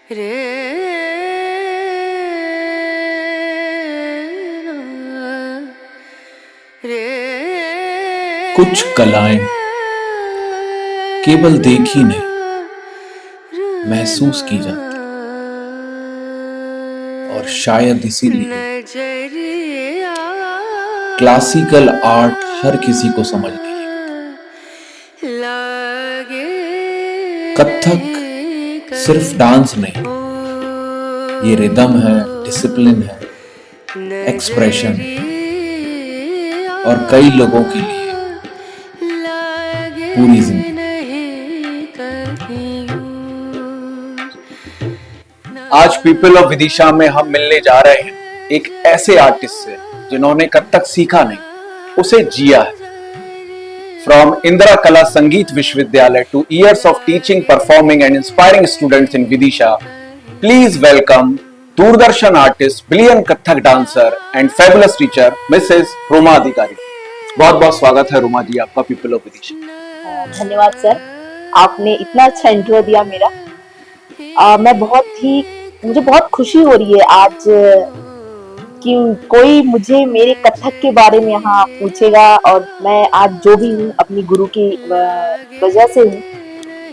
रे रे कुछ कलाएं केवल देखी नहीं, महसूस की जाती, और शायद इसीलिए नजरिया क्लासिकल आर्ट हर किसी को समझ नहीं लागे आता। कथक सिर्फ डांस नहीं, ये रिदम है, डिसिप्लिन है, एक्सप्रेशन है, और कई लोगों के लिए पूरी जिंदगी। आज पीपल ऑफ विदिशा में हम मिलने जा रहे हैं एक ऐसे आर्टिस्ट से जिन्होंने कथक सीखा नहीं, उसे जिया है। फ्रॉम इंदिरा कला संगीत विश्वविद्यालय two years of teaching, performing and inspiring students in Vidisha, please welcome Doordarshan artist, billion Kathak dancer and fabulous teacher Mrs Ruma अधिकारी। बहुत बहुत स्वागत है रुमा जी आपका पीपल ऑफ विदिशा। धन्यवाद सर, आपने इतना अच्छा इंट्रो दिया मेरा। मुझे बहुत खुशी हो रही है आज कि कोई मुझे मेरे कथक के बारे में यहाँ पूछेगा, और मैं आज जो भी हूँ अपनी गुरु की वजह से हूँ,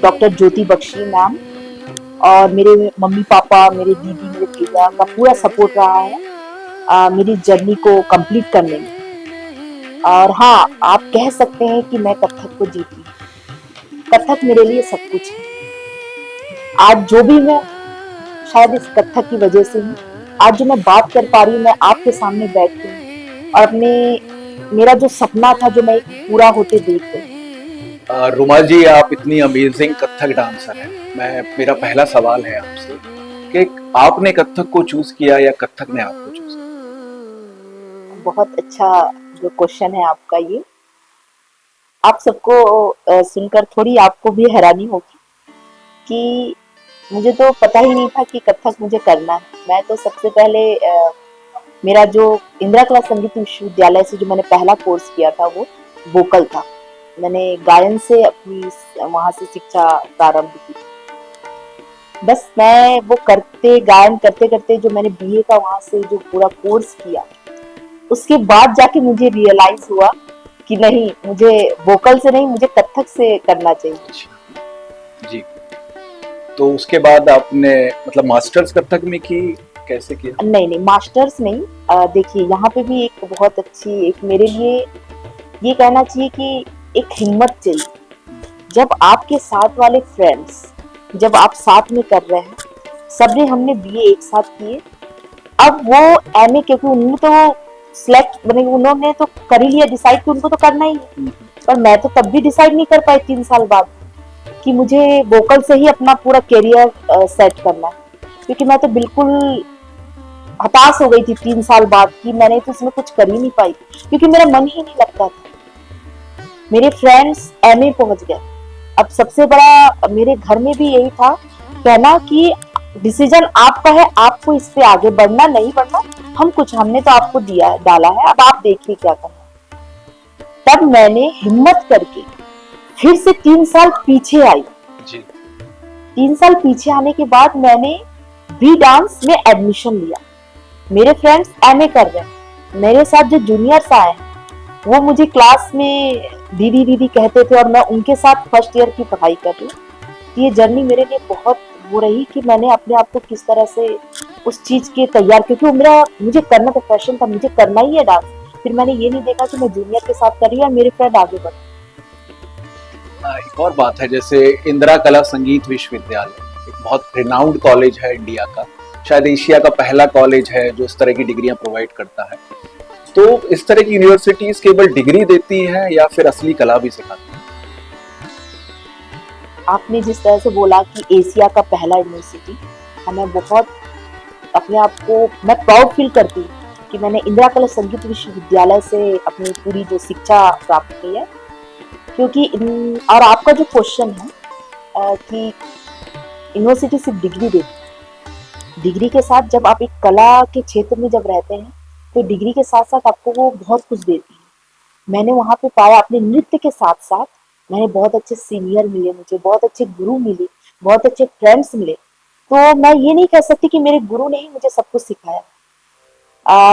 डॉक्टर ज्योति बख्शी मैम, और मेरे मम्मी पापा, मेरे दीदी, मेरे भैया का पूरा सपोर्ट रहा है मेरी जर्नी को कंप्लीट करने में। और हाँ, आप कह सकते हैं कि मैं कथक को जीती। कथक मेरे लिए सब कुछ है। आज जो भी मैं, शायद इस कथक की वजह से हूँ। आज जो मैं बात कर पा रही हूँ, मैं आपके सामने बैठ के, और अपने मेरा जो सपना था जो मैं पूरा होते देख रही। रुमा जी, आप इतनी अमेजिंग कथक डांसर हैं। मेरा पहला सवाल है आपसे कि आपने कथक को चूज किया या कथक ने आपको चूज किया? बहुत अच्छा जो क्वेश्चन है आपका ये। आप सबको सुनकर थोड़ी आपको भी हैरानी होगी कि मुझे तो पता ही नहीं था कि कथक मुझे करना है। मैं तो सबसे पहले मेरा जो इंदिरा कला संगीत विश्वविद्यालय से जो मैंने पहला कोर्स किया था वो वोकल था। मैंने गायन से अपनी वहां से शिक्षा प्रारंभ की। बस मैं वो गायन करते करते जो मैंने बीए का वहां से जो पूरा कोर्स किया, उसके बाद जाके मुझे रियलाइज हुआ कि नहीं, मुझे वोकल से नहीं, मुझे कथक से करना चाहिए। जी, तो उसके बाद आपने मतलब मास्टर्स कथक में की, कैसे किया? नहीं, मास्टर्स नहीं। देखिए, यहाँ पे भी एक बहुत अच्छी, एक मेरे लिए ये कहना चाहिए कि एक हिम्मत चाहिए। जब आपके साथ वाले फ्रेंड्स, जब आप साथ में कर रहे हैं, सबने हमने बीए एक साथ किए, अब वो एमए, क्योंकि उन्होंने तो सिलेक्ट बने, उन्होंने तो कर ही लिया डिसाइड कि उनको तो करना ही है, पर मैं तो तब भी डिसाइड नहीं कर पाई 3 साल बाद कि मुझे वोकल से ही अपना पूरा करियर सेट करना है। क्योंकि मैं तो बिल्कुल हताश हो गई थी 3 साल बाद कि मैंने तो इसमें कुछ कर ही नहीं पाई, क्योंकि मेरा मन ही नहीं लगता था। मेरे फ्रेंड्स एमए पहुंच गए। अब सबसे बड़ा मेरे घर में भी यही था कहना कि डिसीजन आपका है, आपको इस पे आगे बढ़ना नहीं बढ़ना, हमने तो आपको दिया है, डाला है, अब आप देखिए क्या करना। तब मैंने हिम्मत करके फिर से 3 साल पीछे आई। जी। 3 साल पीछे आने के बाद मैंने बी डांस में एडमिशन लिया। मेरे फ्रेंड्स एमए कर रहे हैं, मेरे साथ जो जूनियर्स आए हैं वो मुझे क्लास में दीदी दीदी कहते थे, और मैं उनके साथ फर्स्ट ईयर की पढ़ाई कर रही हूँ। ये जर्नी मेरे लिए बहुत वो रही कि मैंने अपने आप को किस तरह से उस चीज के तैयार, क्योंकि मुझे करना तो पैशन था, मुझे करना ही है डांस। फिर मैंने ये नहीं देखा कि मैं जूनियर के साथ कर रही हूँ और मेरे फ्रेंड आगे बढ़। एक और बात है, जैसे इंदिरा कला संगीत विश्वविद्यालय एक बहुत रिनाउंड कॉलेज है इंडिया का, शायद एशिया का पहला कॉलेज है जो इस तरह की डिग्रियां प्रोवाइड करता है। तो इस तरह की यूनिवर्सिटीज केवल डिग्री देती है या फिर असली कला भी सिखाती है? आपने जिस तरह से बोला कि एशिया का पहला यूनिवर्सिटी, हमें बहुत अपने आप को, मैं प्राउड फील करती हूँ कि मैंने इंदिरा कला संगीत विश्वविद्यालय से अपनी पूरी जो शिक्षा प्राप्त की है। क्योंकि और आपका जो क्वेश्चन है कि यूनिवर्सिटी सिर्फ डिग्री देती, डिग्री के साथ जब आप एक कला के क्षेत्र में जब रहते हैं तो डिग्री के साथ साथ आपको वो बहुत कुछ देती है। मैंने वहाँ पे पाया, अपने नृत्य के साथ साथ मैंने बहुत अच्छे सीनियर मिले, मुझे बहुत अच्छे गुरु मिले, बहुत अच्छे फ्रेंड्स मिले। तो मैं ये नहीं कह सकती कि मेरे गुरु ने ही मुझे सब कुछ सिखाया।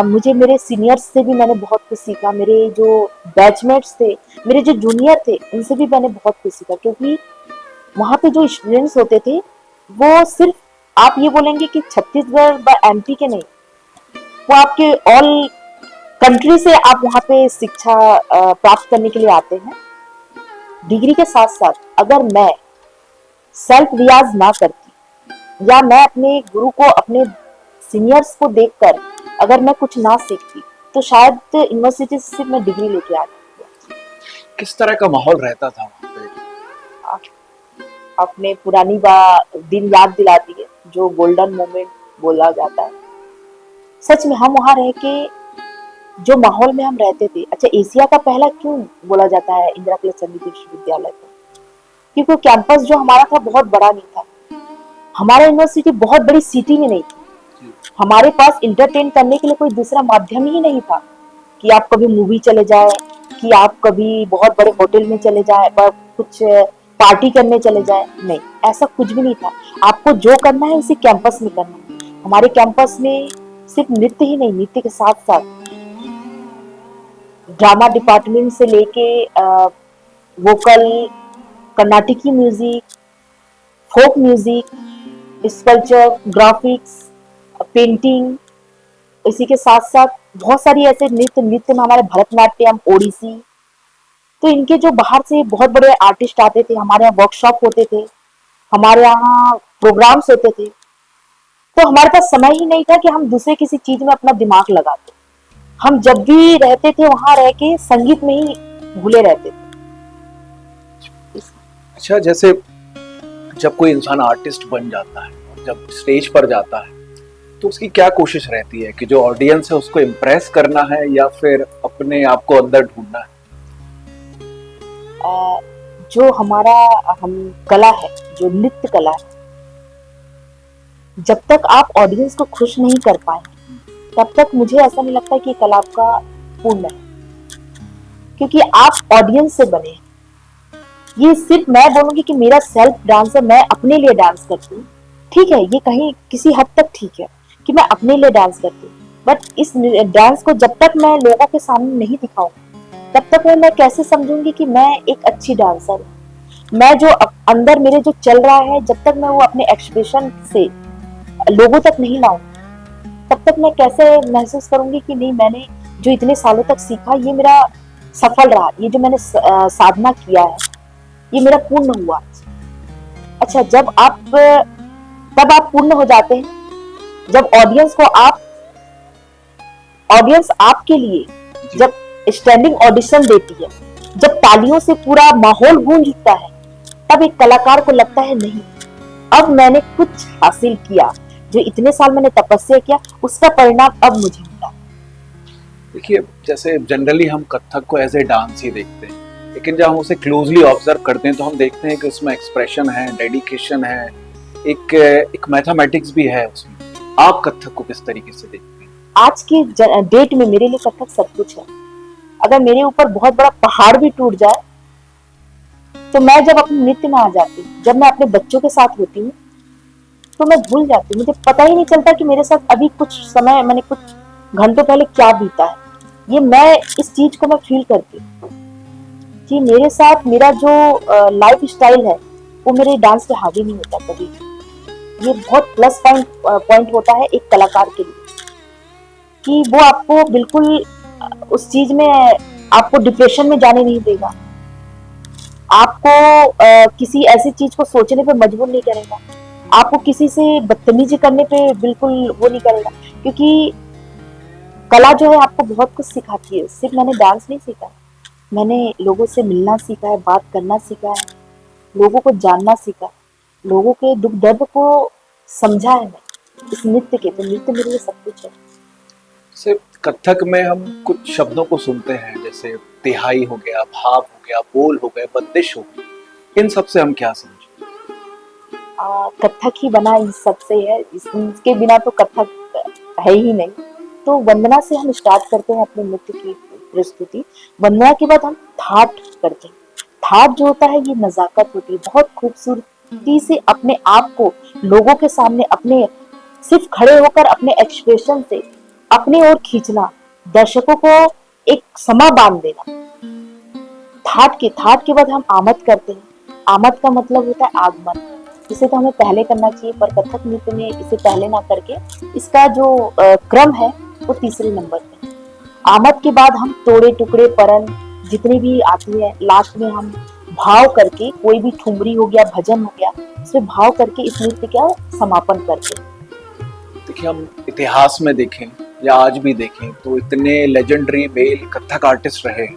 मुझे मेरे सीनियर्स से भी मैंने बहुत कुछ सीखा, मेरे जो बैचमेट्स थे, मेरे जो जूनियर थे, उनसे भी मैंने बहुत कुछ सीखा, क्योंकि वहाँ पे जो स्टूडेंट्स होते थे वो सिर्फ आप ये बोलेंगे कि छत्तीसगढ़ व एमपी के नहीं, वो आपके ऑल कंट्री से आप वहाँ पे शिक्षा प्राप्त करने के लिए आते हैं। डिग्री के साथ साथ अगर मैं सेल्फ रियाज ना करती या मैं अपने गुरु को, अपने सीनियर्स को देखकर अगर मैं कुछ ना सीखती, तो शायद यूनिवर्सिटी से सिर्फ मैं डिग्री लेके आ जाती। किस तरह का माहौल रहता था वहाँ पे? अपने पुरानी दिन याद दिला दिए, जो गोल्डन मोमेंट बोला जाता है। सच में हम वहाँ रह के जो माहौल में हम रहते थे, अच्छा एशिया का पहला क्यों बोला जाता है इंदिरा कला संगीत विश्वविद्यालय को, क्योंकि कैंपस जो हमारा था बहुत बड़ा नहीं था। हमारा यूनिवर्सिटी बहुत बड़ी सिटी में नहीं थी। हमारे पास इंटरटेन करने के लिए कोई दूसरा माध्यम ही नहीं था कि आप कभी मूवी चले जाए, कि आप कभी बहुत बड़े होटल में चले जाए, कुछ पार्टी करने चले जाए, नहीं, ऐसा कुछ भी नहीं था। आपको जो करना है उसी कैंपस में करना है। हमारे कैंपस में सिर्फ नृत्य ही नहीं, नृत्य के साथ साथ ड्रामा डिपार्टमेंट से लेके vocal, Carnatic music, folk music, sculpture, graphics, painting, इसी के साथ साथ बहुत सारी ऐसे नृत्य में हमारे भरतनाट्यम, ओडिसी, तो इनके जो बाहर से बहुत बड़े आर्टिस्ट आते थे, हमारे यहाँ वर्कशॉप होते थे, हमारे यहाँ प्रोग्राम्स होते थे, तो हमारे पास समय ही नहीं था कि हम दूसरे किसी चीज में अपना दिमाग लगाते। हम जब भी रहते थे वहां रह के संगीत में ही भूले रहते थे। अच्छा, जैसे जब कोई इंसान आर्टिस्ट बन जाता है, जब स्टेज पर जाता है, तो उसकी क्या कोशिश रहती है कि जो ऑडियंस है उसको इम्प्रेस करना है या फिर अपने आप को अंदर ढूंढना है? जो हमारा कला है, जो नृत्य कला है, जब तक आप ऑडियंस को खुश नहीं कर पाए तब तक मुझे ऐसा नहीं लगता कि कला आपका पूर्ण है, क्योंकि आप ऑडियंस से बने हैं। ये सिर्फ मैं बोलूंगी कि मेरा सेल्फ डांस है, मैं अपने लिए डांस करती हूँ, ठीक है, ये कहीं किसी हद तक ठीक है कि मैं अपने लिए डांस करती हूँ, बट इस डांस को जब तक मैं लोगों के सामने नहीं दिखाऊंगी तब तक मैं कैसे समझूंगी कि मैं एक अच्छी डांसर हूँ। मैं जो अंदर मेरे जो चल रहा है, जब तक मैं वो अपने एक्सप्रेशन से लोगों तक नहीं लाऊंगी तब तक मैं कैसे महसूस करूंगी कि नहीं, मैंने जो इतने सालों तक सीखा ये मेरा सफल रहा, ये जो मैंने साधना किया है ये मेरा पूर्ण हुआ। अच्छा, तब आप पूर्ण हो जाते हैं जब ऑडियंस आपके लिए जब स्टैंडिंग ऑडिशन देती है, जब तालियों से पूरा माहौल गूंज उठता है, तब एक कलाकार को लगता है नहीं, अब मैंने कुछ हासिल किया, जो इतने साल मैंने तपस्या किया उसका परिणाम अब मुझे मिला। देखिए, जैसे जनरली हम कथक को एज ए डांस ही देखते हैं, लेकिन जब हम उसे क्लोजली ऑब्जर्व करते हैं तो हम देखते हैं कि उसमें एक्सप्रेशन है, डेडिकेशन है, एक मैथमेटिक्स भी है उसमें। आप कथक को किस तरीके से देखते हैं? आज की डेट में मेरे लिए कथक सब कुछ है। अगर मेरे ऊपर बहुत बड़ा पहाड़ भी टूट जाए तो मैं जब अपने नृत्य में आ जाती हूँ, जब मैं अपने बच्चों के साथ होती हूँ, तो मैं भूल जाती हूँ, मुझे पता ही नहीं चलता कि मेरे साथ अभी कुछ समय, मैंने कुछ घंटों पहले क्या बीता है। ये मैं इस चीज को मैं फील करती हूँ कि मेरे साथ मेरा जो लाइफ स्टाइल है वो मेरे डांस पे हावी नहीं होता कभी। ये बहुत प्लस पॉइंट होता है एक कलाकार के लिए कि वो आपको बिल्कुल उस चीज में आपको डिप्रेशन में जाने नहीं देगा, आपको किसी ऐसी चीज को सोचने पे मजबूर नहीं करेगा, आपको किसी से बदतमीजी करने पे बिल्कुल वो नहीं करेगा, क्योंकि कला जो है आपको बहुत कुछ सिखाती है। सिर्फ मैंने डांस नहीं सीखा, मैंने लोगों से मिलना सीखा है, बात करना सीखा है, लोगों को जानना सीखा, लोगों के दुख दर्द को समझा है मैं इस नृत्य के। तो नृत्य मेरे लिए सब कुछ है। सिर्फ कथक में हम कुछ शब्दों को सुनते हैं, जैसे तिहाई हो गया, भाव हो गया, बोल हो गए, बंदिश हो गई, इन सब से हम क्या समझें? कथक ही बना इन सब से है, इसके बिना तो कथक है ही नहीं। तो वंदना से हम स्टार्ट करते हैं अपने नृत्य की प्रस्तुति। वंदना के बाद हम थाट करते हैं। थाट जो होता है ये नजाकत होती है, बहुत खूबसूरत शक्ति से अपने आप को लोगों के सामने अपने सिर्फ खड़े होकर अपने एक्सप्रेशन से अपने ओर खींचना, दर्शकों को एक समा बांध देना। थाट के बाद हम आमद करते हैं। आमद का मतलब होता है आगमन। इसे तो हमें पहले करना चाहिए, पर कथक नृत्य में इसे पहले ना करके इसका जो क्रम है वो तीसरे नंबर पे। आमद के बाद हम तोड़े टुकड़े परन जितनी भी आती है, लास्ट में हम भाव करके, कोई भी ठुमरी हो गया, भजन हो गया, इसमें भाव करके इस नृत्य का समापन करते हैं। देखिए, हम इतिहास में देखें या आज भी देखें तो इतने लेजेंडरी मेल कथक आर्टिस्ट रहे,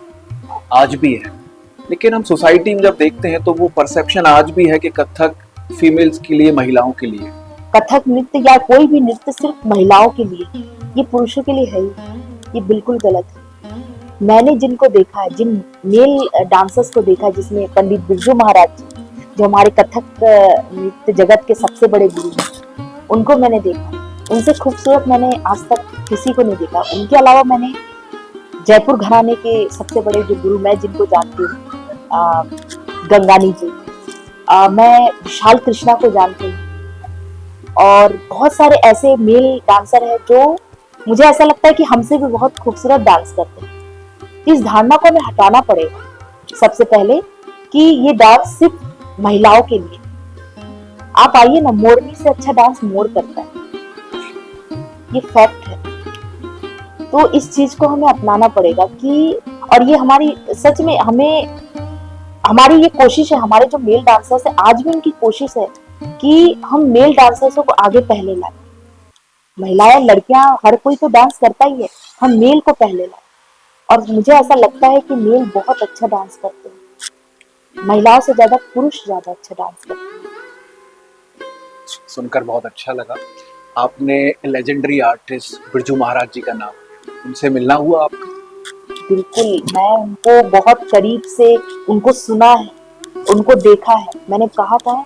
आज भी है। लेकिन हम सोसाइटी में जब देखते हैं तो वो परसेप्शन आज भी है कि कथक फीमेल्स के लिए, महिलाओं के लिए। कथक नृत्य या कोई भी नृत्य सिर्फ महिलाओं के लिए, ये पुरुषों के लिए है ही, ये बिल्कुल गलत है। मैंने जिनको देखा है, जिन मेल डांसर्स को देखा है, जिसमें पंडित बिरजू महाराज जी, जो हमारे कथक नृत्य जगत के सबसे बड़े गुरु हैं, उनको मैंने देखा। उनसे खूबसूरत मैंने आज तक किसी को नहीं देखा। उनके अलावा मैंने जयपुर घराने के सबसे बड़े जो गुरु मैं जिनको जानती हूँ, गंगानी जी, मैं विशाल कृष्णा को जानती हूँ, और बहुत सारे ऐसे मेल डांसर हैं जो मुझे ऐसा लगता है कि हमसे भी बहुत खूबसूरत डांस करते हैं। इस धारणा को हमें हटाना पड़ेगा सबसे पहले कि ये डांस सिर्फ महिलाओं के लिए। आप आइए ना, मोरनी से अच्छा डांस मोर करता है, ये फैक्ट है। तो इस चीज को हमें अपनाना पड़ेगा कि, और ये हमारी सच में हमारी ये कोशिश है, हमारे जो मेल डांसर्स है आज भी उनकी कोशिश है कि हम मेल डांसर्सों को आगे पहले लाएं। महिलाएं, लड़कियां, हर कोई तो डांस करता ही है, हम मेल को पहले लाएं। और मुझे ऐसा लगता है कि मेल बहुत अच्छा डांस करते हैं, महिलाओं से ज्यादा पुरुष ज्यादा अच्छा डांस करते हैं। सुनकर बहुत अच्छा लगा। आपने लेजेंडरी आर्टिस्ट बिरजू महाराज जी का नाम, उनसे मिलना हुआ आपका? बिल्कुल, मैं उनको बहुत करीब से उनको सुना है, उनको देखा है। मैंने कहा था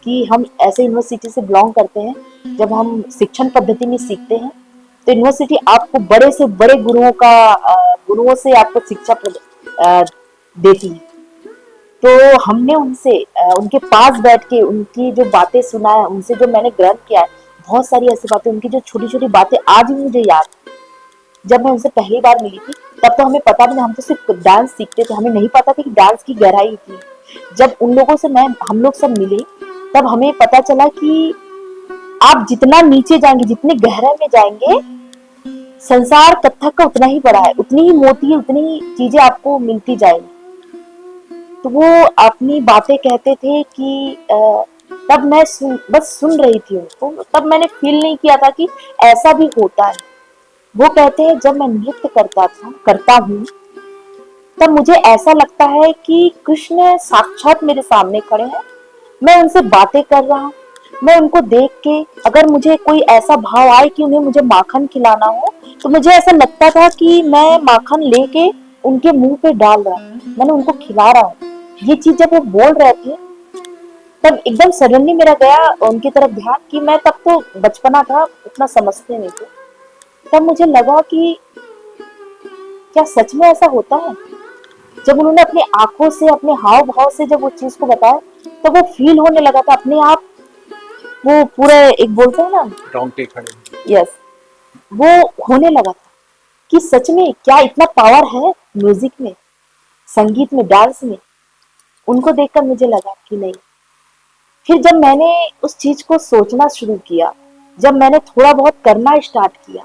कि हम ऐसे यूनिवर्सिटी से बिलोंग करते हैं, जब हम शिक्षण पद्धति में सीखते हैं तो यूनिवर्सिटी आपको बड़े से बड़े गुरुओं से आपको शिक्षा देती है। तो हमने उनसे उनके पास बैठ के उनकी जो बातें सुना है, उनसे जो मैंने ग्रहण किया है, बहुत सारी ऐसी बातें, उनकी जो छोटी छोटी बातें आज भी मुझे याद। जब मैं उनसे पहली बार मिली थी तब तो हमें पता भी नहीं, हम तो सिर्फ डांस सीखते थे, हमें नहीं पता था कि डांस की गहराई थी। जब उन लोगों से हम लोग सब मिले तब हमें पता चला कि आप जितना नीचे जाएंगे, जितने गहराई में जाएंगे, संसार कथक का उतना ही बड़ा है, उतनी ही मोटी है, उतनी ही चीजें आपको मिलती जाएंगी। तो वो अपनी बातें कहते थे कि तब मैं बस सुन रही थी उनको, तब मैंने फील नहीं किया था कि ऐसा भी होता है। वो कहते हैं जब मैं नृत्य करता हूँ तब मुझे ऐसा लगता है कि कृष्ण साक्षात मेरे सामने खड़े हैं, मैं उनसे बातें कर रहा हूँ। मैं उनको देख के अगर मुझे कोई ऐसा भाव आए कि उन्हें मुझे माखन खिलाना हो, तो मुझे ऐसा लगता था कि मैं माखन लेके उनके मुंह पे डाल रहा हूँ, मैंने उनको खिला रहा हूँ। ये चीज जब वो बोल रहे थे तब एकदम सडनली मेरा गया उनकी तरफ ध्यान, कि मैं तब तो बचपना था, उतना समझते नहीं थे। तब मुझे लगा कि क्या सच में ऐसा होता है। जब उन्होंने अपनी आंखों से, अपने हाव भाव से जब वो चीज को बताया, तब वो फील होने लगा था अपने आप, वो पूरे एक बोलते हैं ना, रोंगटे खड़े। यस, वो होने लगा था कि सच में क्या इतना पावर है म्यूजिक में, संगीत में, डांस में। उनको देखकर मुझे लगा कि नहीं। फिर जब मैंने उस चीज को सोचना शुरू किया, जब मैंने थोड़ा बहुत करना स्टार्ट किया,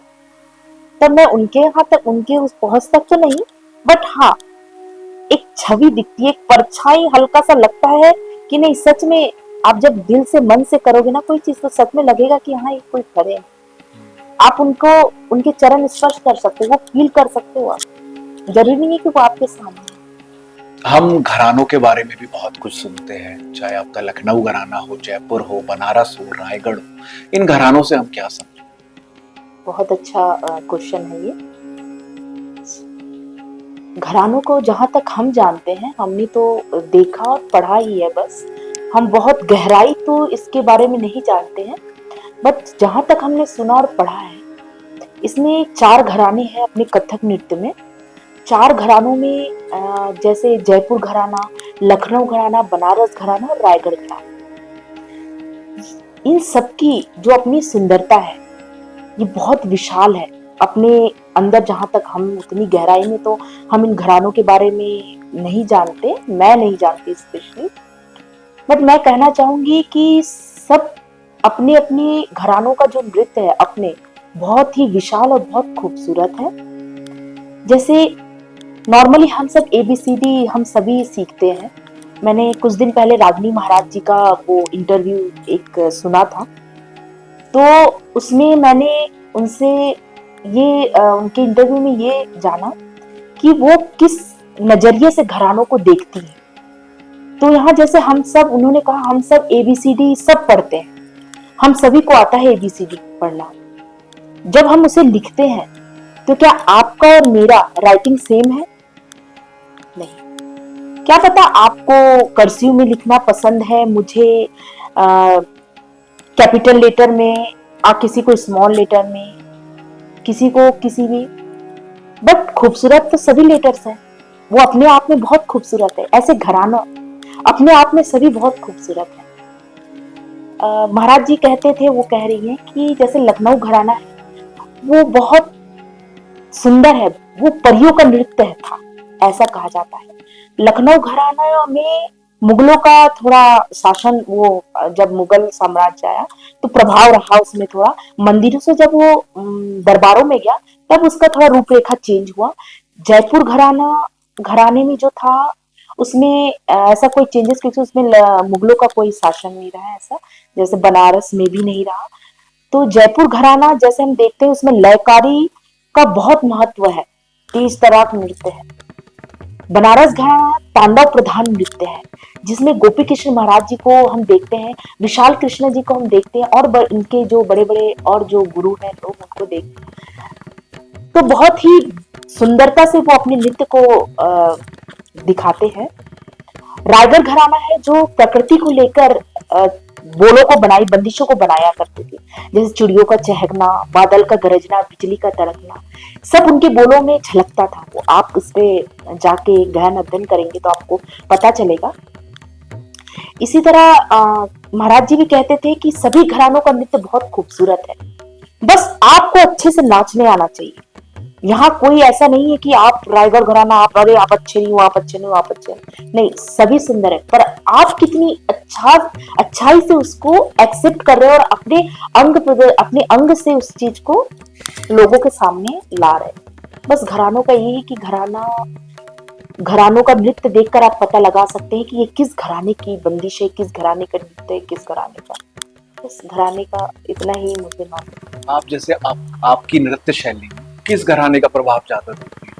तब मैं उनके यहाँ तक, उनके उस पहुंच तक तो नहीं, बट हाँ एक छवि दिखती है, एक परछाई, हल्का सा लगता है कि नहीं सच में आप जब दिल से, मन से करोगे ना कोई चीज, तो सच में लगेगा कि हाँ ये कोई खड़े हैं। आप उनको, उनके चरण स्पर्श कर सकते हो, वो फील कर सकते हो। आप जरूरी नहीं है कि वो आपके सामने। हम घरानों के बारे में भी बहुत कुछ सुनते हैं, चाहे आपका लखनऊ घराना हो, जयपुर हो, बनारस हो, रायगढ़ हो, इन घरानों से हम क्या समझें? बहुत अच्छा क्वेश्चन है ये। घरानों को जहां तक हम जानते हैं, हमने तो देखा और पढ़ा ही है बस, हम बहुत गहराई तो इसके बारे में नहीं जानते हैं, बट जहां तक हमने सुना और पढ़ा है, इसमें 4 घराने हैं अपने कथक नृत्य में। 4 घरानों में जैसे जयपुर घराना, लखनऊ घराना, बनारस घराना और रायगढ़ घराना, इन सब की जो अपनी सुंदरता है ये बहुत विशाल है। अपने अंदर जहां तक हम उतनी गहराई में तो हम इन घरानों के बारे में नहीं जानते, मैं नहीं जानती स्पेशली, बट मैं कहना चाहूंगी कि सब अपने अपने घरानों का जो नृत्य है अपने बहुत ही विशाल और बहुत खूबसूरत है। जैसे नॉर्मली हम सब ABCD हम सभी सीखते हैं। मैंने कुछ दिन पहले रागनी महाराज जी का वो इंटरव्यू एक सुना था, तो उसमें मैंने उनसे ये उनके इंटरव्यू में ये जाना कि वो किस नजरिए से घरानों को देखती है। तो यहाँ जैसे हम सब, उन्होंने कहा हम सब ABCD सब पढ़ते हैं, हम सभी को आता है ABCD पढ़ना। जब हम उसे लिखते हैं तो क्या आपका और मेरा राइटिंग सेम है? नहीं। क्या पता आपको कर्सिव में लिखना पसंद है, मुझे कैपिटल लेटर में, किसी को स्मॉल लेटर में, किसी को किसी भी, बट खूबसूरत तो सभी लेटर्स हैं, वो अपने आप में बहुत खूबसूरत है। ऐसे घराना अपने आप में सभी बहुत खूबसूरत है। महाराज जी कहते थे, वो कह रही हैं कि जैसे लखनऊ घराना है वो बहुत सुंदर है, वो परियों का नृत्य था, ऐसा कहा जाता है। लखनऊ घराना में मुगलों का थोड़ा शासन, वो जब मुगल साम्राज्य आया तो प्रभाव रहा उसमें थोड़ा, मंदिरों से जब वो दरबारों में गया तब उसका थोड़ा रूपरेखा चेंज हुआ। जयपुर घराने में जो था उसमें ऐसा कोई चेंजेस, क्योंकि उसमें मुगलों का कोई शासन नहीं रहा ऐसा, जैसे बनारस में भी नहीं रहा। तो जयपुर घराना जैसे हम देखते हैं उसमें लयकारी का बहुत महत्व है, तेज तराक नृत्य है। बनारस घराना तांडव प्रधान नृत्य है, जिसमें गोपी कृष्ण महाराज जी को हम देखते हैं, विशाल कृष्ण जी को हम देखते हैं, और इनके जो बड़े बड़े और जो गुरु हैं लोग उनको देखते हैं। तो बहुत ही सुंदरता से वो अपने नृत्य को दिखाते हैं। रायगढ़ घराना है जो प्रकृति को लेकर बोलों को बनाई, बंदिशों को बनाया करते थे, जैसे चिड़ियों का चहकना, बादल का गरजना, बिजली का तड़कना, सब उनके बोलों में झलकता था। वो आप उस पे जाके गहन अध्ययन करेंगे तो आपको पता चलेगा। इसी तरह महाराज जी भी कहते थे कि सभी घरानों का नृत्य बहुत खूबसूरत है, बस आपको अच्छे से नाचने आना चाहिए। यहाँ कोई ऐसा नहीं है कि आप रायगढ़ घराना आप अरे आप अच्छे नहीं हो, आप अच्छे नहीं हो, आप अच्छे नहीं, सभी सुंदर है, पर आप कितनी अच्छाई से उसको एक्सेप्ट कर रहे हो और अपने अंग से उस चीज को लोगों के सामने ला रहे हैं। बस घरानों का यही है कि घरानों का नृत्य देखकर आप पता लगा सकते हैं कि ये किस घराने की बंदिश है, किस घराने का नृत्य है, किस घराने का। इस घराने का इतना ही मुझे नॉलेज। आप जैसे आपकी नृत्य शैली किस घराने का प्रभाव ज्यादा देती है?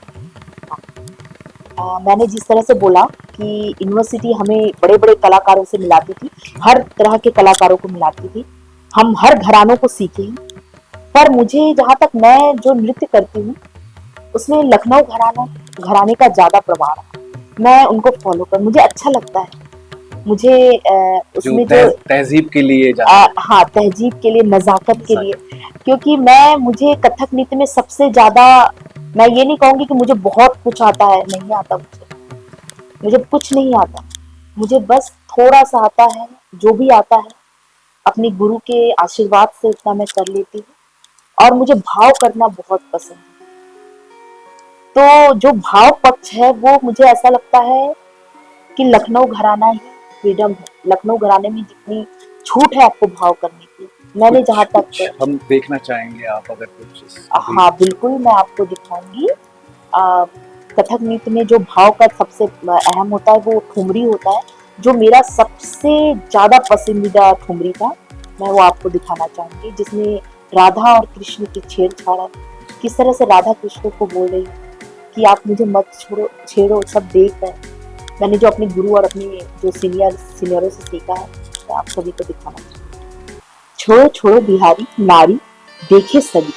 मैंने जिस तरह से बोला कि यूनिवर्सिटी हमें बड़े बड़े कलाकारों से मिलाती थी, हर तरह के कलाकारों को मिलाती थी, हम हर घरानों को सीखे हैं, पर मुझे जहाँ तक मैं जो नृत्य करती हूँ उसमें लखनऊ घराने का ज्यादा प्रभाव है। मैं उनको फॉलो कर, मुझे अच्छा लगता है, मुझे उसमें जो तहजीब के लिए हाँ, तहजीब के लिए, नजाकत के लिए, क्योंकि मुझे कथक नृत्य में सबसे ज्यादा, मैं ये नहीं कहूंगी कि मुझे बहुत कुछ आता है, नहीं आता मुझे कुछ नहीं आता, मुझे बस थोड़ा सा आता है, जो भी आता है अपने गुरु के आशीर्वाद से उतना मैं कर लेती हूँ। और मुझे भाव करना बहुत पसंद है, तो जो भाव पक्ष है वो मुझे ऐसा लगता है कि लखनऊ घराना ही फ्रीडम है। लखनऊ घराने में जितनी छूट है आपको भाव करने की, मैंने जहाँ तक हम देखना चाहेंगे, आप अगर कुछ। हाँ बिल्कुल, मैं आपको दिखाऊंगी। कथक नृत्य में जो भाव का सबसे अहम होता है वो ठुमरी होता है, जो मेरा सबसे ज्यादा पसंदीदा ठुमरी था, मैं वो आपको दिखाना चाहूंगी, जिसमें राधा और कृष्ण की छेड़छाड़ है, किस तरह से राधा कृष्ण को बोल रही है कि आप मुझे मत छेड़ो, सब देख रहे हैं। मैंने जो अपने गुरु और अपने जो सीनियरों से सीखा है, मैं आप सभी को दिखाना चाहूंगी। छोड़ो छोड़ो बिहारी नारी देखे सभी,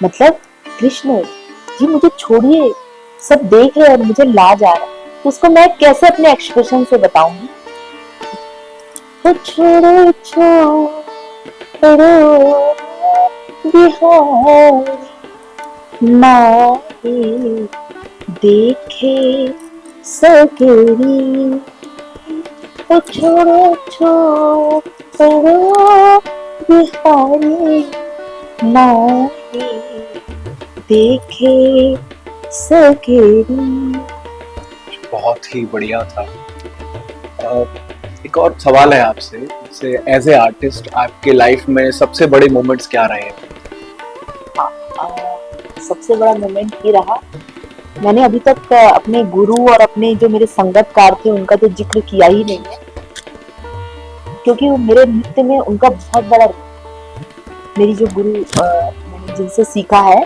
मतलब कृष्ण जी मुझे छोड़िए, सब देख रहे हैं और मुझे लाज आ रहा है, तो उसको मैं कैसे अपने एक्सप्रेशन से बताऊंगी। तो छोड़ो छोड़ो बिहारी नारी देखे सगरी, तो छोड़ो हारे नारी देखे सकेरी। बहुत ही बढ़िया था। एक और सवाल है आपसे, जैसे एज ए आर्टिस्ट आपके लाइफ में सबसे बड़े मोमेंट्स क्या रहे हैं? हाँ, सबसे बड़ा मोमेंट ये रहा, मैंने अभी तक अपने गुरु और अपने जो मेरे संगतकार थे उनका तो जिक्र किया ही नहीं है, क्योंकि वो मेरे नृत्य में उनका बहुत बड़ा, मेरी जो गुरु मैंने जिनसे सीखा है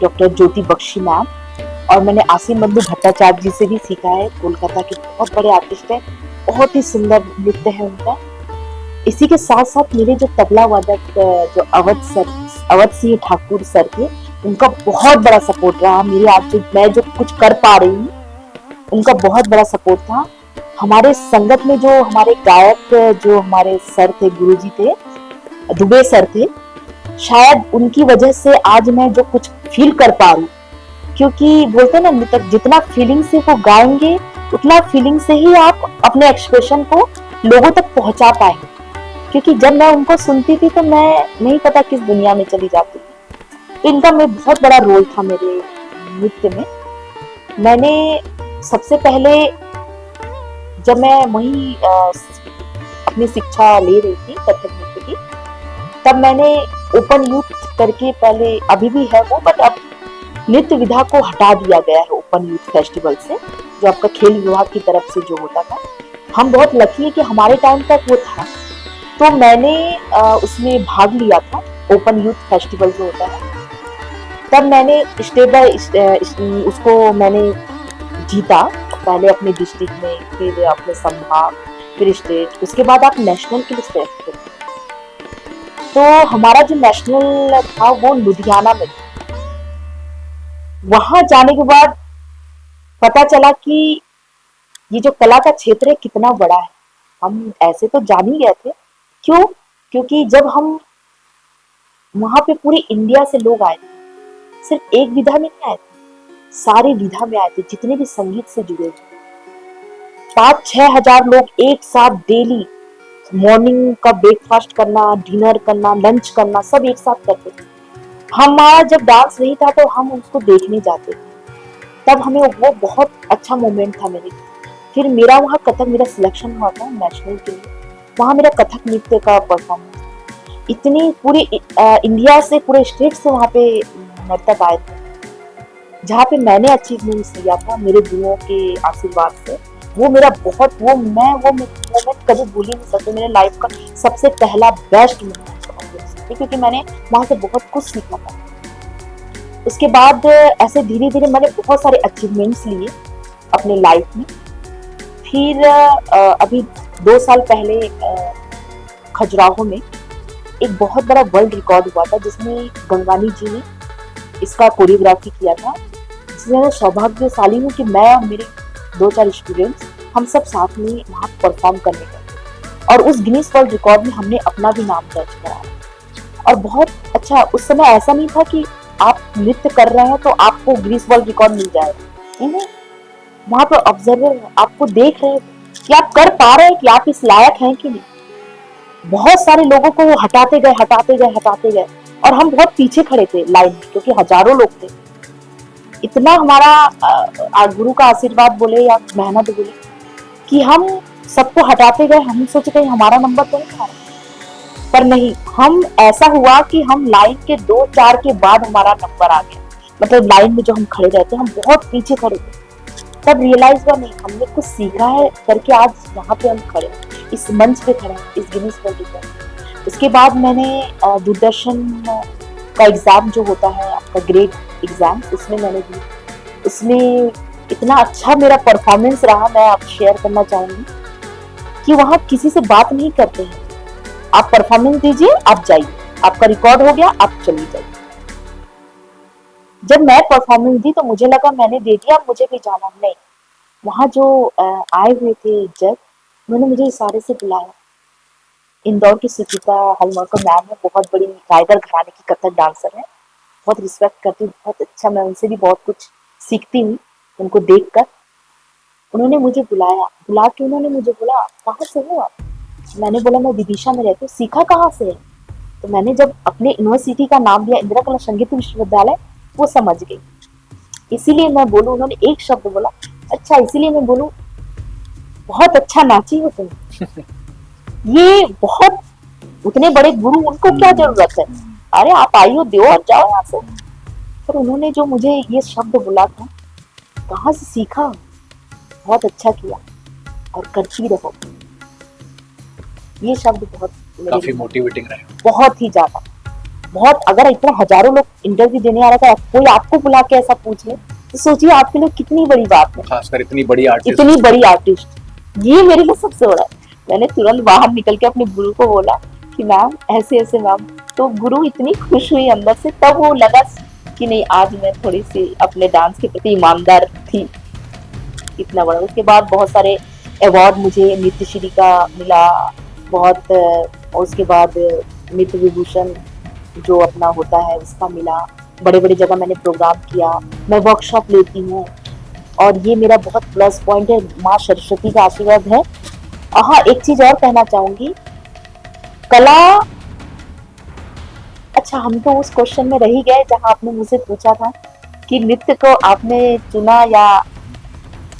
डॉक्टर ज्योति बख्शी मैम, और मैंने आसिम बंधु भट्टाचार्य जी से भी सीखा है, कोलकाता के बहुत बड़े आर्टिस्ट हैं, बहुत ही सुंदर नृत्य है उनका। इसी के साथ साथ मेरे जो तबला वादक जो अवध सिंह ठाकुर सर थे, उनका बहुत बड़ा सपोर्ट रहा मेरे आज जो मैं जो कुछ कर पा रही हूँ, उनका बहुत बड़ा सपोर्ट था। हमारे संगत में जो हमारे गायक जो हमारे सर थे, गुरुजी थे, दुबे सर थे, शायद उनकी वजह से आज मैं जो कुछ फील कर पा रही हूँ, क्योंकि बोलते हैं ना नृतक जितना फीलिंग से वो गाएंगे उतना फीलिंग से ही आप अपने एक्सप्रेशन को लोगों तक पहुंचा पाएंगे। क्योंकि जब मैं उनको सुनती थी तो मैं नहीं पता किस दुनिया में चली जाती थी। तो इनका में बहुत बड़ा रोल था मेरे नृत्य में। मैंने सबसे पहले जब मैं वही अपनी शिक्षा ले रही थी कथक नृत्य की, तब मैंने ओपन यूथ करके, पहले अभी भी है वो, बट अब नृत्य विधा को हटा दिया गया है ओपन यूथ फेस्टिवल से, जो आपका खेल विभाग की तरफ से जो होता था। हम बहुत लकी है कि हमारे टाइम तक वो था, तो मैंने उसमें भाग लिया था, ओपन यूथ फेस्टिवल जो होता है। तब मैंने स्टेप बाय उसको मैंने जीता, पहले अपने डिस्ट्रिक्ट में, फिर अपने संभाग, फिर स्टेट, उसके बाद आप नेशनल के लिए सेलेक्ट करते। तो हमारा जो नेशनल था वो लुधियाना में था। वहां जाने के बाद पता चला कि ये जो कला का क्षेत्र है कितना बड़ा है। हम ऐसे तो जान ही गए थे, क्यों? क्योंकि जब हम वहां पे पूरे इंडिया से लोग आए थे, सिर्फ एक विधा में नहीं आए थे, सारी विधा में आए थे, जितने भी संगीत से जुड़े थे। 5-6 हजार लोग एक साथ डेली मॉर्निंग का ब्रेकफास्ट करना, डिनर करना, लंच करना, सब एक साथ करते थे। हमारा जब डांस नहीं था तो हम उसको देखने जाते थे, तब हमें वो बहुत अच्छा मोमेंट था मेरे लिए। फिर मेरा वहाँ कथक, मेरा सिलेक्शन हुआ था नेशनल के लिए, वहाँ मेरा कथक नृत्य का परफॉर्मेंस, इतनी पूरे इंडिया से, पूरे स्टेट से वहाँ पे नर्तक आए थे, जहाँ पे मैंने अचीवमेंट लिया था मेरे गुरुओं के आशीर्वाद से। वो मेरा बहुत, वो मोमेंट कभी भूल ही नहीं सकती, मेरे लाइफ का सबसे पहला बेस्ट मोमेंट, क्योंकि मैंने वहां से बहुत कुछ सीखा था। उसके बाद ऐसे धीरे धीरे मैंने बहुत सारे अचीवमेंट्स लिए अपने लाइफ में। फिर अभी 2 साल पहले खजुराहो में एक बहुत बड़ा वर्ल्ड रिकॉर्ड हुआ था, जिसमें गंगानी जी ने इसका कोरियोग्राफी किया था, जिसमें मैं सौभाग्यशाली हूँ कि मैं और मेरे 2-4 स्टूडेंट्स हम सब साथ में वहाँ परफॉर्म करने गए, और उस गिनीज वर्ल्ड रिकॉर्ड में हमने अपना भी नाम दर्ज कराया। और बहुत अच्छा, उस समय ऐसा नहीं था कि आप नृत्य कर रहे हैं तो आपको गिनीज वर्ल्ड रिकॉर्ड मिल जाएगा, नहीं, वहां पर ऑब्जर्वर आपको देख रहे हैं कि आप कर पा रहे हैं, कि आप इस लायक हैं कि नहीं। बहुत सारे लोगों को वो हटाते गए, और हम बहुत पीछे खड़े थे लाइन में, क्योंकि हजारों लोग थे। इतना हमारा गुरु का आशीर्वाद बोले या मेहनत बोले कि हम सबको हटाते गए। हम सोचते हमारा नंबर तो नहीं आ रहा, पर नहीं, हम ऐसा हुआ कि हम लाइन के 2-4 के बाद हमारा नंबर आ गया। मतलब लाइन में जो हम खड़े रहते, हम बहुत पीछे खड़े थे, तब रियलाइज हुआ नहीं, हमने कुछ सीखा है करके आज यहाँ पे हम खड़े, इस मंच पे खड़े, इस गिनीज वर्ल्ड रिकॉर्ड। उसके बाद मैंने दूरदर्शन का एग्जाम जो होता है आपका ग्रेड एग्जाम, उसमें मैंने दी। उसमें इतना अच्छा मेरा परफॉर्मेंस रहा, मैं आप शेयर करना चाहूंगी कि वहाँ किसी से बात नहीं करते हैं, आप परफॉर्मेंस दीजिए, आप जाइए, आपका रिकॉर्ड हो गया, आप चली जाइए। जब मैं परफॉर्मेंस दी तो मुझे लगा मैंने दे दिया, मुझे भी जाना नहीं। वहाँ जो आए हुए थे जज, उन्होंने मुझे इशारे से बुलाया। इंदौर की सुचिता हलमरकर मैम है, बहुत बड़ी रायगढ़ घराने की कथक डांसर है, बहुत रिस्पेक्ट करती हूँ, बहुत अच्छा, मैं उनसे भी बहुत कुछ सीखती हूँ उनको देखकर। उन्होंने मुझे बुलाया, बुला के उन्होंने मुझे बोला, कहाँ से हो आप? मैंने बोला मैं विदिशा में रहती हूँ, सीखा कहाँ से है? तो मैंने जब अपने यूनिवर्सिटी का नाम लिया इंदिरा कला संगीत विश्वविद्यालय, वो समझ गई। इसीलिए मैं बोलूँ, उन्होंने एक शब्द बोला, अच्छा, इसीलिए मैं बोलूँ बहुत अच्छा नाची हो तुम। ये बहुत, उतने बड़े गुरु, उनको क्या जरूरत है? अरे आप आइयो, दो और जाओ यहाँ से। पर उन्होंने जो मुझे ये शब्द बोला था, कहाँ से सीखा, बहुत अच्छा किया और करती रहो, ये शब्द बहुत मेरे काफी लिए मोटिवेटिंग रहे। बहुत ही ज्यादा, बहुत। अगर इतना हजारों लोग इंटरव्यू देने आ रहा था, कोई आपको बुला के ऐसा पूछ ले, तो सोचिए आपके लिए कितनी बड़ी बात है, खासकर इतनी बड़ी आर्टिस्ट। इतनी बड़ी आर्टिस्ट, ये मेरे लिए सबसे बड़ा है। मैंने तुरंत बाहर निकल के अपने गुरु को बोला कि मैम ऐसे ऐसे मैम, तो गुरु इतनी खुश हुई अंदर से, तब वो लगा कि नहीं, आज मैं थोड़ी सी अपने डांस के प्रति ईमानदार थी। इतना बड़ा। उसके बाद बहुत सारे अवार्ड मुझे नृत्यश्री का मिला, बहुत, और उसके बाद नृत्य विभूषण जो अपना होता है उसका मिला। बड़े बड़े जगह मैंने प्रोग्राम किया, मैं वर्कशॉप लेती हूँ, और ये मेरा बहुत प्लस पॉइंट है, माँ सरस्वती का आशीर्वाद है। हाँ, एक चीज और कहना चाहूंगी, कला, अच्छा, हम तो उस क्वेश्चन में रह ही गए जहाँ आपने मुझसे पूछा था कि नृत्य को आपने चुना या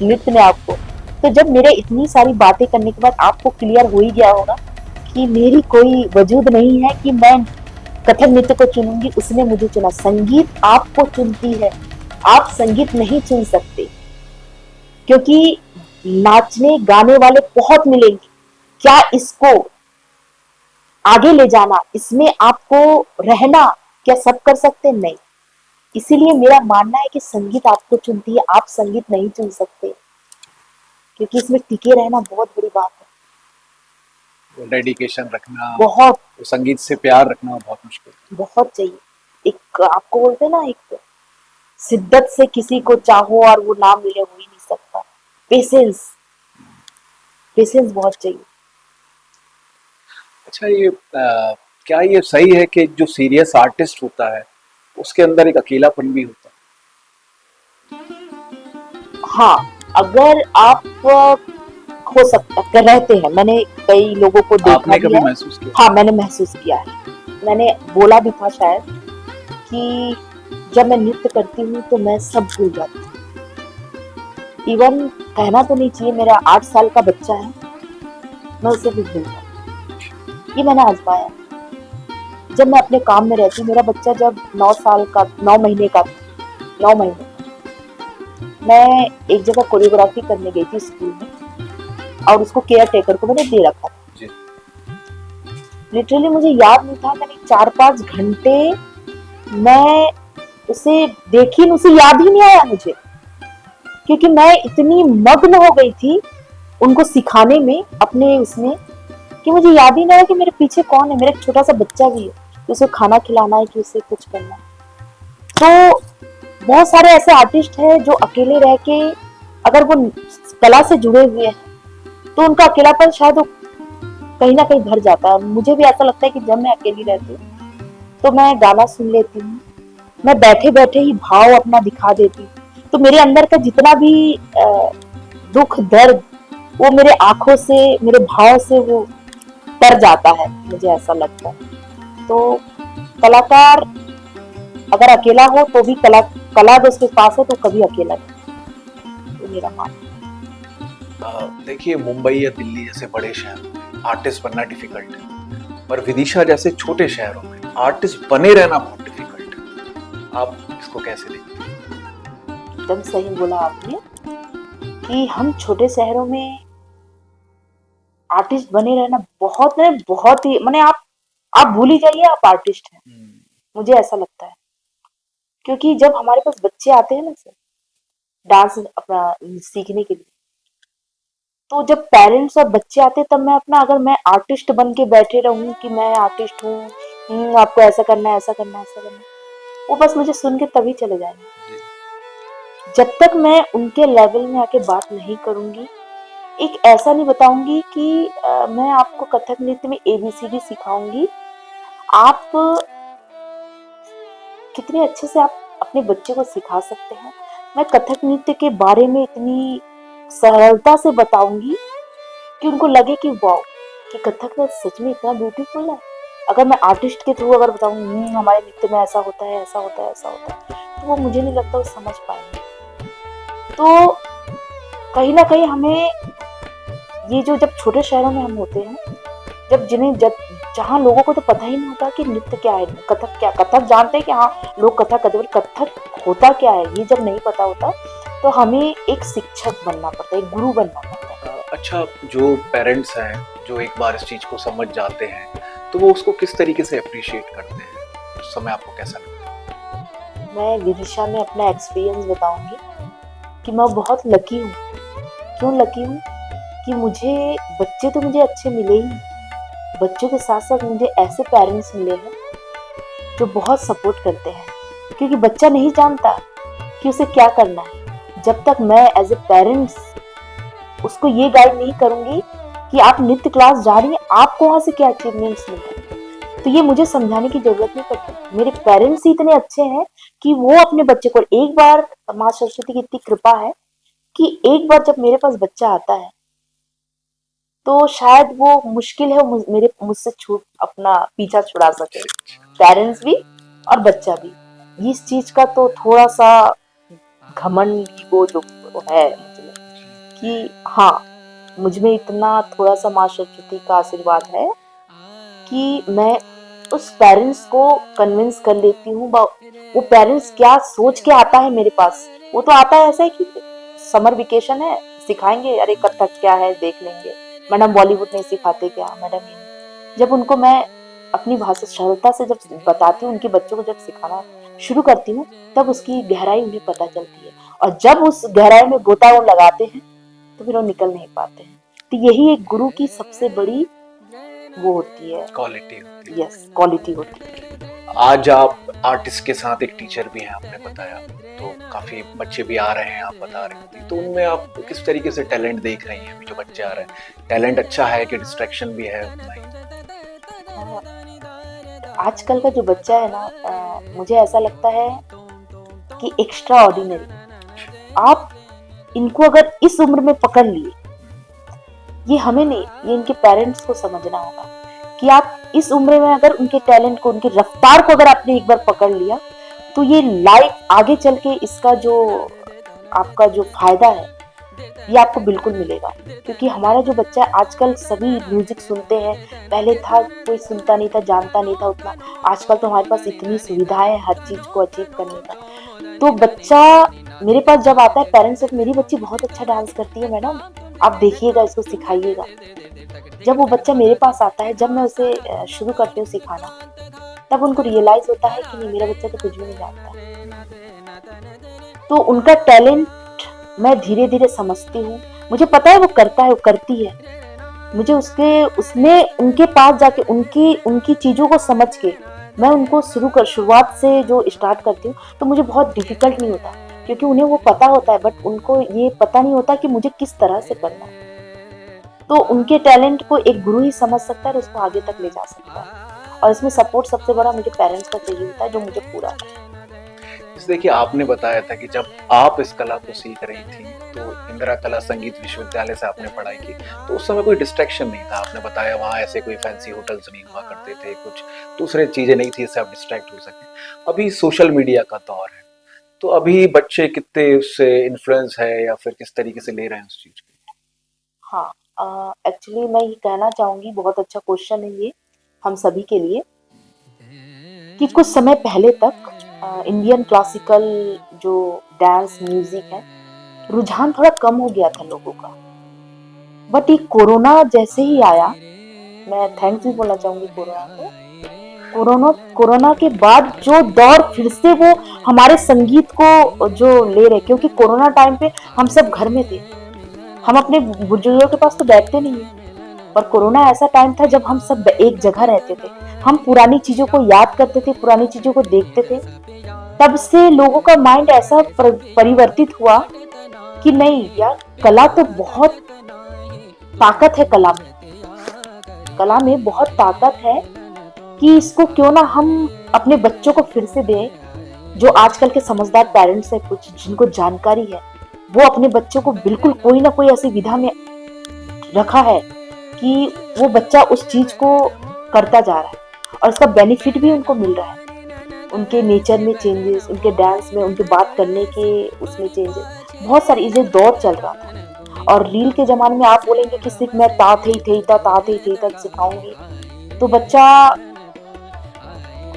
नृत्य ने आपको। तो जब मेरे इतनी सारी बातें करने के बाद आपको क्लियर हो ही गया होगा कि मेरी कोई वजूद नहीं है कि मैं कथक नृत्य को चुनूंगी, उसने मुझे चुना। संगीत आपको चुनती है, आप संगीत नहीं चुन सकते, क्योंकि नाचने गाने वाले बहुत मिलेंगे। क्या इसको आगे ले जाना, इसमें आपको रहना, क्या सब कर सकते? नहीं। इसीलिए मेरा मानना है कि संगीत आपको चुनती है, आप संगीत नहीं चुन सकते, क्योंकि इसमें टिके रहना बहुत बड़ी बात है। डेडिकेशन रखना, बहुत, संगीत से प्यार रखना बहुत मुश्किल है। बहुत चाहिए। एक आपको बोलते हैं ना, एक शिद्दत से किसी को चाहो और वो ना मिले, हो ही नहीं सकता। पेशेंस, पेशेंस बहुत चाहिए। अच्छा, ये क्या ये सही है कि जो सीरियस आर्टिस्ट होता है उसके अंदर एक अकेलापन भी होता हाँ, अगर आप हो सकता रहते हैं, मैंने कई लोगों को है? देखा आपने भी कभी है। महसूस किया? हाँ, मैंने महसूस किया है। मैंने बोला भी था शायद कि जब मैं नृत्य करती हूँ तो मैं सब भूल जाती हूँ। इवन कहना तो नहीं चाहिए, मेरा 8 साल का बच्चा है, मैं उसे भी भूल जाती हूँ। ये मैंने आजमाया। जब मैं अपने काम में रहती, मेरा बच्चा जब 9 साल का, 9 महीने का, 9 महीने, मैं एक जगह कोरियोग्राफी करने गई थी स्कूल में, और उसको केयर टेकर को मैंने दे रखा था। जी। लिटरली मुझे याद नहीं था, मैंने 4-5 घंटे मैं उसे देखी, उसे याद ही नहीं आया मुझे, क्योंकि मैं इतनी मग्न हो गई थी उनको सिखाने में, अपने उसमें, कि मुझे याद ही नहीं आया कि मेरे पीछे कौन है। मेरा एक छोटा सा बच्चा भी है, कि उसे खाना खिलाना है, कि उसे कुछ करना है। तो बहुत सारे ऐसे आर्टिस्ट हैं जो अकेले रह के, अगर वो कला से जुड़े हुए हैं, तो उनका अकेलापन शायद वो कहीं ना कहीं भर जाता है। मुझे भी ऐसा लगता है कि जब मैं अकेली रहती हूँ तो मैं गाना सुन लेती हूँ, मैं बैठे बैठे ही भाव अपना दिखा देती हूँ, तो मेरे अंदर का जितना भी दुख दर्द, वो मेरे आंखों से, मेरे भाव से वो तर जाता है, मुझे ऐसा लगता है। तो कलाकार अगर अकेला हो तो भी कला, कला जो उसके पास है तो कभी अकेला नहीं, तो मेरा मानना। देखिए, मुंबई या दिल्ली जैसे बड़े शहर में आर्टिस्ट बनना डिफिकल्ट है, पर विदिशा जैसे छोटे शहरों में आर्टिस्ट बने रहना बहुत डिफिकल्ट है। आप इसको कैसे देखते हैं? एकदम सही बोला आपने कि हम छोटे शहरों में आर्टिस्ट बने रहना बहुत है, बहुत ही, माने आप भूल ही जाइए आप आर्टिस्ट हैं, मुझे ऐसा लगता है। क्योंकि जब हमारे पास बच्चे आते हैं ना सर, डांस अपना सीखने के लिए, तो जब पेरेंट्स और बच्चे आते हैं, तब मैं अपना, अगर मैं आर्टिस्ट बन के बैठे रहूं कि मैं आर्टिस्ट हूँ, आपको ऐसा करना है, ऐसा करना है, ऐसा करना है, वो बस मुझे सुन के तभी चले जाएंगे। जब तक मैं उनके लेवल में आके बात नहीं करूंगी, एक ऐसा नहीं बताऊंगी कि मैं आपको कथक नृत्य में ABCD सिखाऊंगी, आप कितने अच्छे से आप अपने बच्चे को सिखा सकते हैं, मैं कथक नृत्य के बारे में इतनी सरलता से बताऊंगी कि उनको लगे कि वाओ, कि कथक में सच में इतना ब्यूटीफुल है। अगर मैं आर्टिस्ट के थ्रू अगर बताऊँ हमारे नृत्य में ऐसा होता है, ऐसा होता है, ऐसा होता है, तो वो मुझे नहीं लगता वो समझ पाएंगे। तो कहीं ना कहीं हमें ये जो जब छोटे शहरों में हम होते हैं, जब जहाँ लोगों को तो पता ही नहीं होता कि नृत्य क्या है, कथक क्या, कथक जानते हैं कि हाँ लोग कथक करते हैं, कथक होता क्या है ये जब नहीं पता होता तो हमें एक शिक्षक बनना पड़ता है, एक गुरु बनना पड़ता है। अच्छा, जो पेरेंट्स हैं जो एक बार इस चीज को समझ जाते हैं तो वो उसको किस तरीके से अप्रिशिएट करते हैं, उस समय आपको कैसा लगता है? मैं विदिशा में अपना एक्सपीरियंस बताऊंगी कि मैं बहुत लकी हूँ। क्यों लकी हूँ? कि बच्चे तो मुझे अच्छे मिले ही, बच्चों के साथ साथ मुझे ऐसे पेरेंट्स मिले हैं जो बहुत सपोर्ट करते हैं, क्योंकि बच्चा नहीं जानता कि उसे क्या करना है जब तक मैं एज ए पेरेंट्स उसको ये गाइड नहीं करूंगी कि आप नृत्य क्लास जा रही हैं, आपको वहां से क्या अचीवमेंट्स मिल रहे हैं। तो ये मुझे समझाने की जरूरत नहीं पड़ती। मेरे पेरेंट्स ही इतने अच्छे हैं कि वो अपने बच्चे को, एक बार माँ सरस्वती की इतनी कृपा है कि एक बार जब मेरे पास बच्चा आता है तो शायद वो मुश्किल है मुझसे छूट अपना पीछा छुड़ा सके, पेरेंट्स भी और बच्चा भी। इस चीज का तो थोड़ा सा घमंड वो जो है मुझमें कि हाँ मुझमें इतना थोड़ा सा माँ सरस्वती का आशीर्वाद है कि मैं उस पेरेंट्स को कन्विंस कर लेती हूँ। वो पेरेंट्स क्या सोच के आता है मेरे पास, वो तो आता है ऐसा है कि समर वेकेशन है सिखाएंगे, अरे कथक क्या है देख लेंगे, मैडम बॉलीवुड नहीं सिखाते क्या मैडम। जब उनको मैं अपनी भाषा सरलता से जब बताती हूँ, उनके बच्चों को जब सिखाना शुरू करती हूँ तब उसकी गहराई उन्हें पता चलती है, और जब उस गहराई में गोता वो लगाते हैं तो फिर वो निकल नहीं पाते हैं। तो यही एक गुरु की सबसे बड़ी वो होती है, क्वालिटी। यस, क्वालिटी होती है। आज आप आर्टिस्ट के साथ एक टीचर भी हैं, आपने बताया, तो काफी बच्चे भी आ रहे हैं, आप बता रहे थे, तो उनमें आप किस तरीके से टैलेंट देख रही हैं? अभी जो बच्चे आ रहे हैं, टैलेंट अच्छा है कि डिस्ट्रैक्शन भी है उतना ही? आजकल का जो बच्चा है ना, मुझे ऐसा लगता है कि एक्स्ट्रा ऑर्डिनरी। आप इनको अगर इस उम्र में पकड़ लिए, ये हमें नहीं, ये इनके पेरेंट्स को समझना होगा कि आप इस उम्र में अगर उनके टैलेंट को, उनकी रफ्तार को अगर आपने एक बार पकड़ लिया तो ये लाइफ आगे चल के इसका जो आपका जो फायदा है ये आपको बिल्कुल मिलेगा। क्योंकि हमारा जो बच्चा है आजकल सभी म्यूजिक सुनते हैं, पहले था कोई सुनता नहीं था, जानता नहीं था उतना, आजकल तो हमारे पास इतनी सुविधाएं है हर चीज को अचीव करने का। तो बच्चा मेरे पास जब आता है पेरेंट्स से, मेरी बच्ची बहुत अच्छा डांस करती है मैडम, आप देखिएगा इसको सिखाइएगा। जब वो बच्चा मेरे पास आता है, जब मैं उसे शुरू करती हूँ सिखाना, तब उनको रियलाइज होता है कि नहीं मेरा बच्चा तो कुछ भी नहीं जानता। तो उनका टैलेंट मैं धीरे धीरे समझती हूँ, मुझे पता है वो करता है, वो करती है, मुझे उसने उनके पास जाके उनकी चीजों को समझ के मैं उनको शुरुआत से जो स्टार्ट करती हूँ तो मुझे बहुत डिफिकल्ट नहीं होता, क्योंकि उन्हें वो पता होता है, बट उनको ये पता नहीं होता कि मुझे किस तरह से करना है। तो उनके टैलेंट को एक गुरु ही समझ सकता है और उसको आगे तक ले जा सकता है, और इसमें सपोर्ट सबसे बड़ा मुझे पेरेंट्स का चाहिए होता है जो मुझे पूरा है। देखिए, आपने बताया था कि जब आप इस कला को सीख रही थी तो इंदिरा कला संगीत विश्वविद्यालय से आपने पढ़ाई की, तो उस समय कोई डिस्ट्रैक्शन नहीं था। आपने बताया वहाँ ऐसे कोई फैंसी होटल्स नहीं हुआ करते थे, कुछ दूसरे चीजें नहीं थी जिससे आप डिस्ट्रैक्ट हो सके। अभी सोशल मीडिया का दौर है, तो अभी बच्चे कितने उससे इन्फ्लुएंस है या फिर किस तरीके से ले रहे हैं उस चीज को? हाँ, एक्चुअली मैं ये कहना चाहूंगी, बहुत अच्छा क्वेश्चन है ये हम सभी के लिए, कि कुछ समय पहले तक इंडियन क्लासिकल जो डांस म्यूजिक है, रुझान थोड़ा कम हो गया था लोगों का। बट ये कोरोना जैसे ही आया, मैं थैंक्स भी बोलना चाहूंगी कोरोना को। कोरोना के बाद जो दौर फिर से वो हमारे संगीत को जो ले रहे, क्योंकि कोरोना टाइम पे हम सब घर में थे, हम अपने बुजुर्गों के पास तो बैठते नहीं है, पर कोरोना ऐसा टाइम था जब हम सब एक जगह रहते थे, हम पुरानी चीजों को याद करते थे, पुरानी चीजों को देखते थे। तब से लोगों का माइंड ऐसा परिवर्तित हुआ कि नहीं यार, कला तो बहुत ताकत है, कला में बहुत ताकत है, कि इसको क्यों ना हम अपने बच्चों को फिर से दें। जो आजकल के समझदार पेरेंट्स है, कुछ जिनको जानकारी है, वो अपने बच्चों को बिल्कुल कोई ना कोई ऐसी विधा में रखा है कि वो बच्चा उस चीज को करता जा रहा है और उसका बेनिफिट भी उनको मिल रहा है। उनके नेचर में चेंजेस, उनके डांस में, उनके बात करने के उसमें चेंजेस, बहुत सारी ये दौर चल रहा था। और रील के जमाने में आप बोलेंगे कि सिर्फ मैं ता थे सिखाऊंगी, तो बच्चा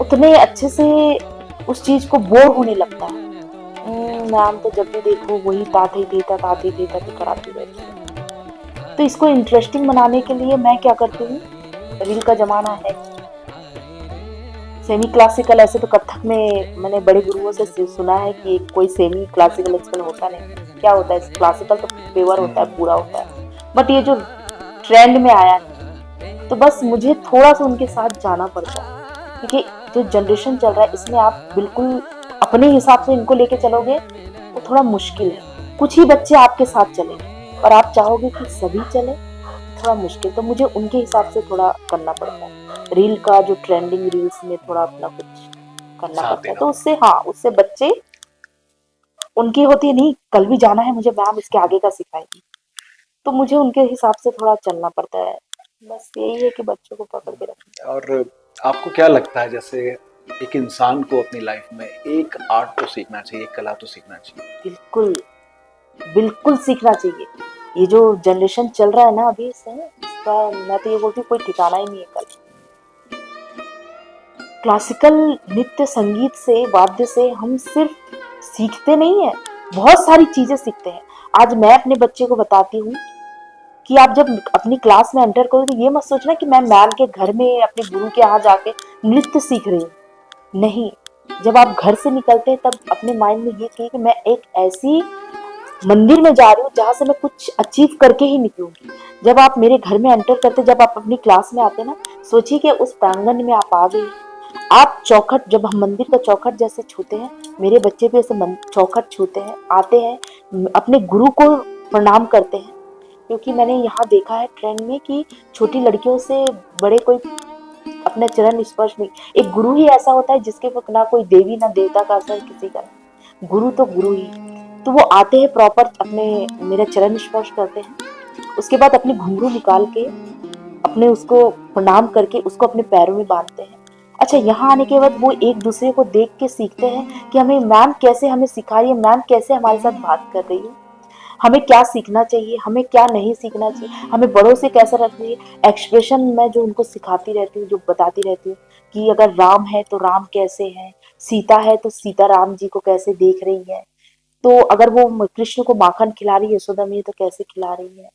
उतने अच्छे से उस चीज को बोर होने लगता है। मैम तो जब भी देखो वही ता थे तो कराती रहती है। तो इसको इंटरेस्टिंग बनाने के लिए मैं क्या करती हूँ, रील का जमाना है, सेमी क्लासिकल, ऐसे तो कथक में मैंने बड़े गुरुओं से सुना है कि कोई सेमी क्लासिकल आजकल होता नहीं, क्या होता है क्लासिकल तो पेवर होता है, पूरा होता है। बट ये जो ट्रेंड में आया है, तो बस मुझे थोड़ा सा उनके साथ जाना पड़ता है, क्योंकि जो जनरेशन चल रहा है इसमें आप बिल्कुल अपने हिसाब से इनको लेके चलोगे तो थोड़ा मुश्किल है। कुछ ही बच्चे आपके साथ चलेंगे और आप चाहोगे कि सभी चले, थोड़ा मुश्किल। तो मुझे उनके हिसाब से थोड़ा करना पड़ता है, रील का जो ट्रेंडिंग रील्स में थोड़ा अपना कुछ करना पड़ता है। तो उससे उससे बच्चे उनकी होती है, नहीं कल भी जाना है मुझे, मैम इसके आगे का सिखाएगी, तो मुझे उनके हिसाब से थोड़ा चलना पड़ता है। बस यही है कि बच्चों को पकड़ के रखना। और आपको क्या लगता है, जैसे एक इंसान को अपनी लाइफ में एक आर्ट तो सीखना चाहिए, एक कला तो सीखना चाहिए? बिल्कुल बिल्कुल सीखना चाहिए। ये जो जनरेशन चल रहा है ना अभी से, इसका मैं तो ये बोलती हूँ कोई ठिकाना ही नहीं है। कल क्लासिकल नृत्य संगीत से, वाद्य से हम सिर्फ सीखते नहीं है, बहुत सारी चीजें सीखते हैं। आज मैं अपने बच्चे को बताती हूँ कि आप जब अपनी क्लास में एंटर करो तो ये मत सोचना कि मैं मैम के घर में अपने गुरु के यहाँ जाके नृत्य सीख रही हूँ। नहीं, जब आप घर से निकलते हैं तब अपने माइंड में ये कहिए कि मैं एक ऐसी मंदिर में जा रही हूँ जहाँ से मैं कुछ अचीव करके ही निकलूंगी। जब आप मेरे घर में एंटर करते, जब आप अपनी क्लास में आते ना, सोचिए कि उस प्रांगण में आप आ गए। आप चौखट, जब हम मंदिर का चौखट जैसे छूते हैं, मेरे बच्चे भी ऐसे चौखट छूते हैं, आते हैं, अपने गुरु को प्रणाम करते हैं। क्योंकि मैंने यहाँ देखा है ट्रेंड में कि छोटी लड़कियों से बड़े कोई अपने चरण स्पर्श नहीं। एक गुरु ही ऐसा होता है जिसके ना कोई देवी ना देवता का असर किसी का, गुरु तो गुरु ही। तो वो आते हैं प्रॉपर अपने मेरा चरण स्पर्श करते हैं, उसके बाद अपने घुंघरू निकाल के अपने उसको प्रणाम करके उसको अपने पैरों में बांधते हैं। अच्छा, यहाँ आने के बाद वो एक दूसरे को देख के सीखते हैं कि हमें मैम कैसे हमें सिखा रही है, मैम कैसे हमारे साथ बात कर रही है, हमें क्या सीखना चाहिए, हमें क्या नहीं सीखना चाहिए, हमें बड़ों से कैसा रखना चाहिए। एक्सप्रेशन मैं जो उनको सिखाती रहती हूँ, जो बताती रहती हूँ कि अगर राम है तो राम कैसे है, सीता है तो सीता राम जी को कैसे देख रही है, तो अगर वो कृष्ण को माखन खिला रही है यशोदा मैया तो कैसे खिला रही है।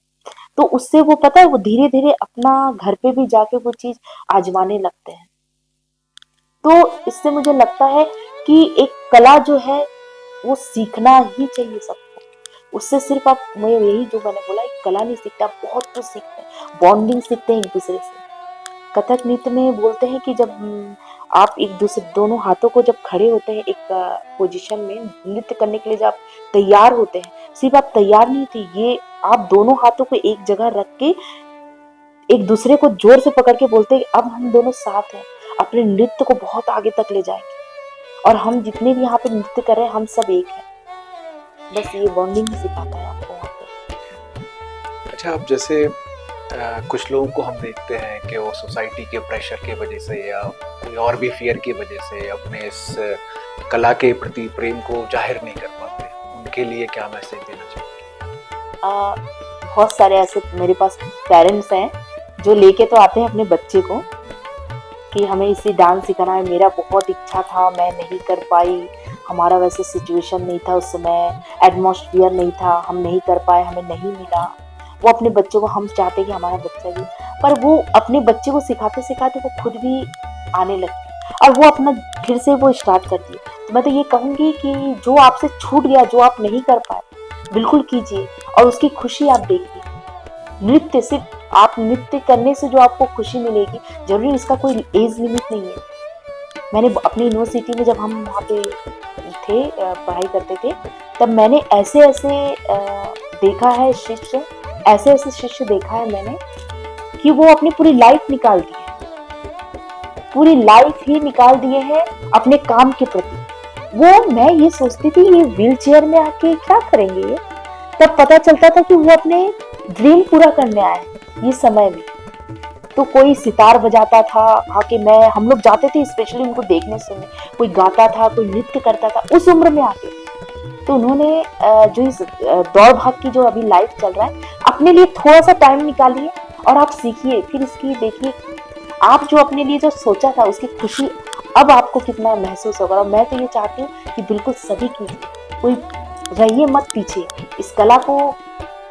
तो उससे वो पता है वो धीरे धीरे अपना घर पे भी जाके वो चीज आजमाने लगते हैं। तो इससे मुझे लगता है कि एक कला जो है वो सीखना ही चाहिए सबको। उससे सिर्फ आप, मैं यही जो मैंने बोला, एक कला नहीं सीखता, बहुत कुछ सीखते हैं, बॉन्डिंग सीखते हैं एक दूसरे से। कथक नृत्य में बोलते हैं कि जब आप एक दूसरे दोनों हाथों को जब खड़े होते हैं एक पोजीशन में नृत्य करने के लिए, जब आप तैयार होते हैं, सिर्फ आप तैयार नहीं थे, ये आप दोनों हाथों को एक जगह रख के एक दूसरे को जोर से पकड़ के बोलते हैं अब हम दोनों साथ हैं, अपने नृत्य को बहुत आगे तक ले जाएंगे और हम जितने भी यहाँ पे नृत्य कर रहे हैं हम सब एक हैं। बस ये बॉन्डिंग ही सिखाता है आपको वहाँ पे। अच्छा, अब जैसे कुछ लोगों को हम देखते हैं कि वो सोसाइटी के प्रेशर की वजह से या कोई और भी फियर की वजह से अपने इस कला के प्रति प्रेम को जाहिर नहीं कर पाते, उनके लिए क्या मैसेज देना चाहिए? बहुत सारे ऐसे मेरे पास पेरेंट्स हैं जो लेके तो आते हैं अपने बच्चे को कि हमें इसी डांस सिखाना है, मेरा बहुत इच्छा था मैं नहीं कर पाई, हमारा वैसे सिचुएशन नहीं था उस समय, एटमॉस्फेयर नहीं था, हम नहीं कर पाए, हमें नहीं मिला। वो अपने बच्चों को, हम चाहते कि हमारा बच्चा भी, पर वो अपने बच्चे को सिखाते सिखाते वो खुद भी आने लगती और वो अपना फिर से वो स्टार्ट करती है। तो मैं तो ये कहूँगी कि जो आपसे छूट गया, जो आप नहीं कर पाए, बिल्कुल कीजिए और उसकी खुशी आप देखिए। नृत्य, सिर्फ आप नृत्य करने से जो आपको खुशी मिलेगी, जरूरी इसका कोई एज लिमिट नहीं है। मैंने अपनी यूनिवर्सिटी में जब हम वहाँ पे थे पढ़ाई करते थे, तब मैंने ऐसे ऐसे देखा है शिष्य, ऐसे ऐसे शिष्य देखा है मैंने कि वो अपनी पूरी लाइफ निकाल दी है, पूरी लाइफ ही निकाल दिए हैं अपने काम के प्रति। वो, मैं ये सोचती थी ये व्हील चेयर में आके क्या करेंगे, तब पता चलता था कि वो अपने ड्रीम पूरा करने आए हैं ये समय में। तो कोई सितार बजाता था आके, हम लोग जाते थे स्पेशली उनको देखने सुनने, कोई गाता था, कोई नृत्य करता था उस उम्र में आके। तो उन्होंने जो इस दौड़ भाग की जो अभी लाइफ चल रहा है, अपने लिए थोड़ा सा टाइम निकालिए और आप सीखिए, फिर इसकी देखिए आप जो अपने लिए जो सोचा था उसकी खुशी अब आपको कितना महसूस होगा। और मैं तो ये चाहती हूँ कि बिल्कुल सभी कीजिए, कोई रहिए मत पीछे। इस कला को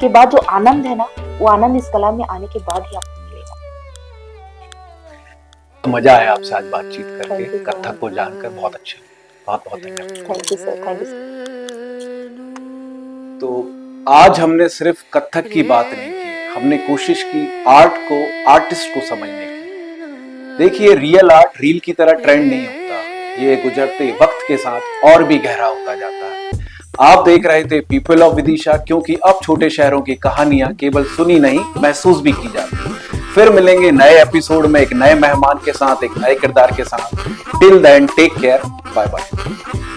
के बाद जो आनंद है ना, वो आनंद इस कला में आने के बाद ही आपको मिलेगा। मजा आया आपसे आज बातचीत Thank करके, you so कथक much. को जानकर बहुत अच्छा, बहुत बहुत धन्यवाद। Thank you sir, thank you sir. तो आज हमने सिर्फ कथक की बात नहीं की, हमने कोशिश की आर्ट को, आर्टिस्ट को समझने की। देखिए, रियल आर्ट रील की तरह ट्रेंड नहीं होता, ये गुजरते वक्त के साथ और भी गहरा होता जाता है। आप देख रहे थे पीपल ऑफ विदिशा, क्योंकि अब छोटे शहरों की कहानियां केवल सुनी नहीं, महसूस भी की जाती। फिर मिलेंगे नए एपिसोड में एक नए मेहमान के साथ, एक नए किरदार के साथ। Till then take care, bye bye.